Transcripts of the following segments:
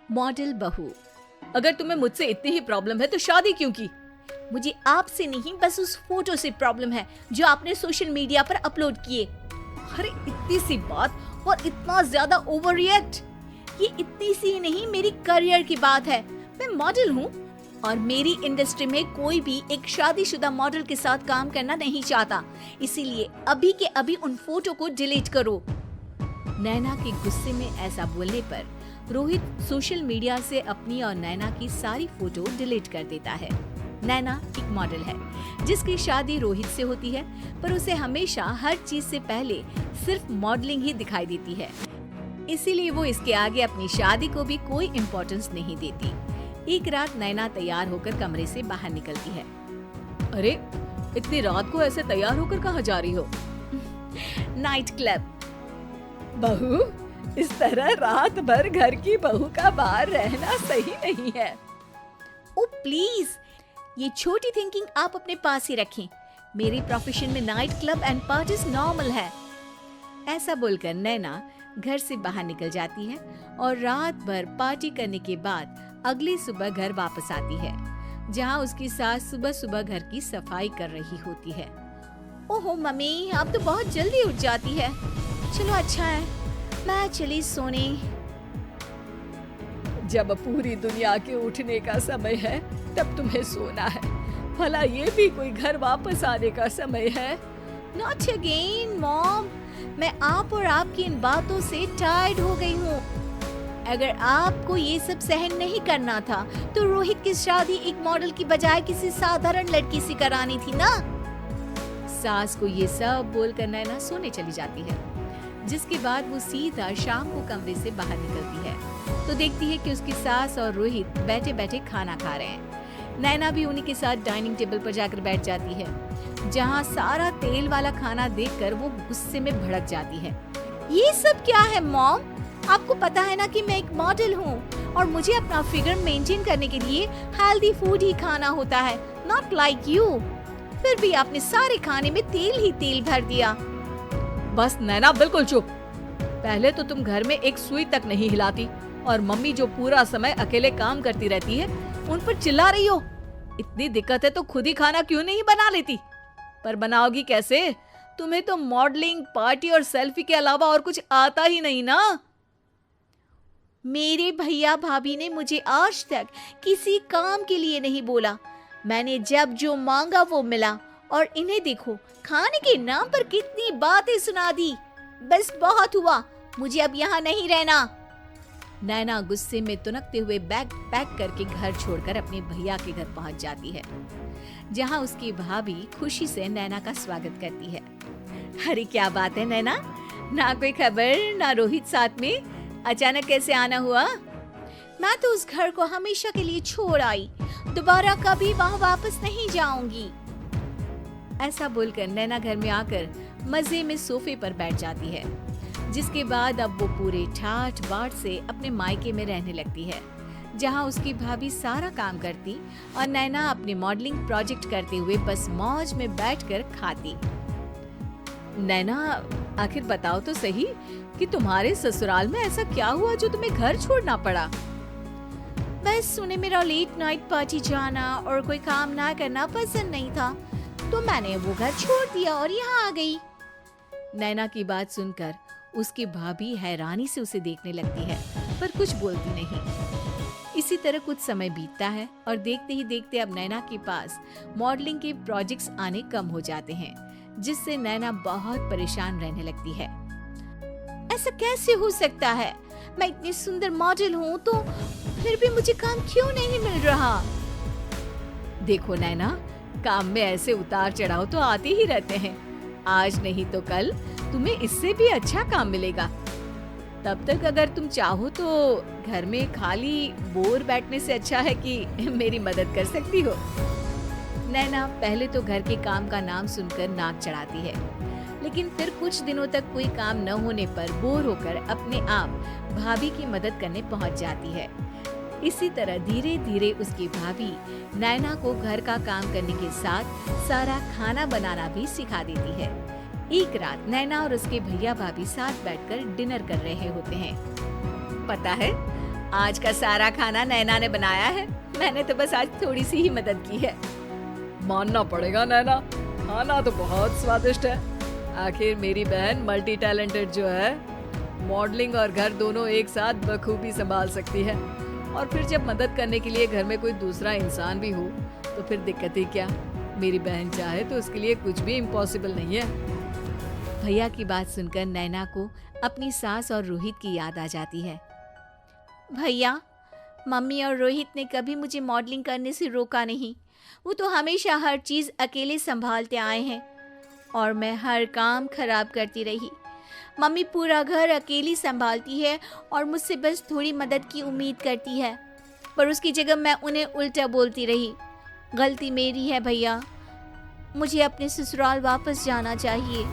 Model बहू। अगर तुम्हें मुझसे इतनी ही प्रॉब्लम है तो शादी क्यों की? मुझे आपसे नहीं, बस उस फोटो से प्रॉब्लम है जो आपने सोशल मीडिया पर अपलोड किए। अरे इतनी सी बात और इतना ज्यादा ओवर रिएक्ट। ये इतनी सी नहीं, मेरी करियर की बात है। मैं मॉडल हूँ और मेरी इंडस्ट्री में कोई भी एक शादीशुदा मॉडल के साथ काम करना नहीं चाहता। इसीलिए अभी के अभी उन फोटो को डिलीट करो। नैना के गुस्से में ऐसा बोलने पर रोहित सोशल मीडिया से अपनी और नैना की सारी फोटो डिलीट कर देता है। नैना एक मॉडल है जिसकी शादी रोहित से होती है, पर उसे हमेशा हर चीज से पहले सिर्फ मॉडलिंग ही दिखाई देती है। इसीलिए वो इसके आगे अपनी शादी को भी कोई इम्पोर्टेंस नहीं देती। एक रात नैना तैयार होकर कमरे से बाहर निकलती है। अरे इतनी रात को ऐसे तैयार होकर कहाँ जा रही हो? Night club. बहू, इस तरह रात भर घर की बहू का बाहर रहना सही नहीं है। ओ प्लीज, ये छोटी थिंकिंग आप अपने पास ही रखें। मेरे प्रोफेशन में night club and parties normal है। ऐसा बोलकर नैना घर से बाहर निकल जाती है और रात भर पार्टी करने के बाद अगली सुबह घर वापस आती है, जहां उसकी सास सुबह सुबह घर की सफाई कर रही होती है। ओहो मम्मी, आप तो बहुत जल्दी उठ जाती है। चलो अच्छा है, मैं चली सोने। जब पूरी दुनिया के उठने का समय है तब तुम्हें सोना है। भला ये भी कोई घर वापस आने का समय है? Not again, mom. मैं आप और आपकी इन बातों से टायर्ड हो गई हूँ। अगर आपको ये सब सहन नहीं करना था तो रोहित की शादी एक मॉडल की बजाय किसी साधारण लड़की से करानी थी ना। सास को ये सब बोलकर नैना सोने चली जाती है, जिसके बाद वो सीधा शाम को कमरे से बाहर निकलती है तो देखती है कि उसकी सास और रोहित बैठे बैठे खाना खा रहे हैं। नैना भी उन्हीं के साथ डाइनिंग टेबल पर जाकर बैठ जाती है, जहाँ सारा तेल वाला खाना देखकर वो गुस्से में भड़क जाती है। ये सब क्या है मॉम? आपको पता है ना कि मैं एक मॉडल हूँ और मुझे अपना फिगर मेंटेन करने के लिए हेल्दी फूड ही खाना होता है, नॉट लाइक यू। फिर भी आपने सारे खाने में तेल ही तेल भर दिया। बस नैना, बिल्कुल चुप। पहले तो तुम घर में एक सुई तक नहीं हिलाती और मम्मी जो पूरा समय अकेले काम करती रहती है उन पर चिल्ला रही हो। इतनी दिक्कत है तो खुद ही खाना क्यों नहीं बना लेती? पर बनाओगी कैसे? तुम्हें तो मॉडलिंग, पार्टी और सेल्फी के अलावा और कुछ आता ही नहीं ना। मेरे भैया भाभी ने मुझे आज तक किसी काम के लिए नहीं बोला। मैंने जब जो मांगा वो मिला और इन्हें देखो, खाने के नाम पर कितनी बातें सुना दी। बस बहुत हुआ, मुझे अब यहाँ नहीं रहना। नैना गुस्से में तुनकते हुए बैग पैक करके घर छोड़कर अपने भैया के घर पहुंच जाती है, जहां उसकी भाभी खुशी से नैना का स्वागत करती है। अरे क्या बात है नैना, ना कोई खबर ना रोहित साथ में, अचानक कैसे आना हुआ? मैं तो उस घर को हमेशा के लिए छोड़ आई, दोबारा कभी वहाँ वापस नहीं जाऊंगी। ऐसा बोलकर नैना घर में आकर मजे में सोफे पर बैठ जाती है, जिसके बाद अब वो पूरे ठाठ बाट से अपने मायके में रहने लगती है, जहाँ उसकी भाभी सारा काम करती और नैना अपने मॉडलिंग प्रोजेक्ट करते हुए बस मौज में बैठकर खाती। नैना, आखिर बताओ तो सही कि तुम्हारे ससुराल में ऐसा क्या हुआ जो तुम्हें घर छोड़ना पड़ा? बस उन्हें मेरा लेट नाइट पार्टी जाना और कोई काम ना करना पसंद नहीं था, तो मैंने वो घर छोड़ दिया और यहाँ आ गई। नैना की बात सुनकर उसकी भाभी हैरानी से उसे देखने लगती है, पर कुछ बोलती नहीं। इसी तरह कुछ समय बीतता है और देखते ही देखते अब नैना के पास मॉडलिंग के प्रोजेक्ट्स आने कम हो जाते हैं, जिससे नैना बहुत परेशान रहने लगती है। ऐसा कैसे हो सकता है? मैं इतनी सुंदर मॉडल हूँ तो फिर भी मुझे काम क्यों नहीं मिल रहा? देखो नैना, काम में ऐसे उतार चढ़ाव तो आते ही रहते हैं। आज नहीं तो कल तुम्हें इससे भी अच्छा काम मिलेगा। तब तक अगर तुम चाहो तो घर में खाली बोर बैठने से अच्छा है कि मेरी मदद कर सकती हो। नैना पहले तो घर के काम का नाम सुनकर नाक चढ़ाती है, लेकिन फिर कुछ दिनों तक कोई काम न होने पर बोर होकर अपने आप भाभी की मदद करने पहुंच जाती है। इसी तरह धीरे धीरे उसकी भाभी नैना को घर का काम करने के साथ सारा खाना बनाना भी सिखा देती है। एक रात नैना और उसके भैया भाभी साथ बैठकर डिनर कर रहे होते हैं। पता है, आज का सारा खाना नैना ने बनाया है, मैंने तो बस आज थोड़ी सी ही मदद की है। मानना पड़ेगा नैना, खाना तो बहुत स्वादिष्ट है। आखिर मेरी बहन मल्टी टैलेंटेड जो है, मॉडलिंग और घर दोनों एक साथ बखूबी संभाल सकती है। और फिर जब मदद करने के लिए घर में कोई दूसरा इंसान भी हो तो फिर दिक्कत ही क्या। मेरी बहन चाहे तो उसके लिए कुछ भी इम्पॉसिबल नहीं है। भैया की बात सुनकर नैना को अपनी सास और रोहित की याद आ जाती है। भैया, मम्मी और रोहित ने कभी मुझे मॉडलिंग करने से रोका नहीं। वो तो हमेशा हर चीज़ अकेले संभालते आए हैं और मैं हर काम खराब करती रही। मम्मी पूरा घर अकेली संभालती है और मुझसे बस थोड़ी मदद की उम्मीद करती है, पर उसकी जगह मैं उन्हें उल्टा बोलती रही। गलती मेरी है भैया, मुझे अपने ससुराल वापस जाना चाहिए।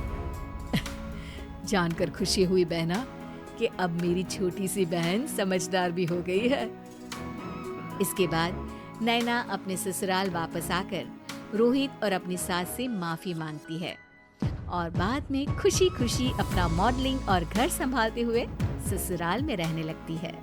जानकर खुशी हुई बहना कि अब मेरी छोटी सी बहन समझदार भी हो गई है। इसके बाद नैना अपने ससुराल वापस आकर रोहित और अपनी सास से माफ़ी मांगती है और बाद में खुशी खुशी अपना मॉडलिंग और घर संभालते हुए ससुराल में रहने लगती है।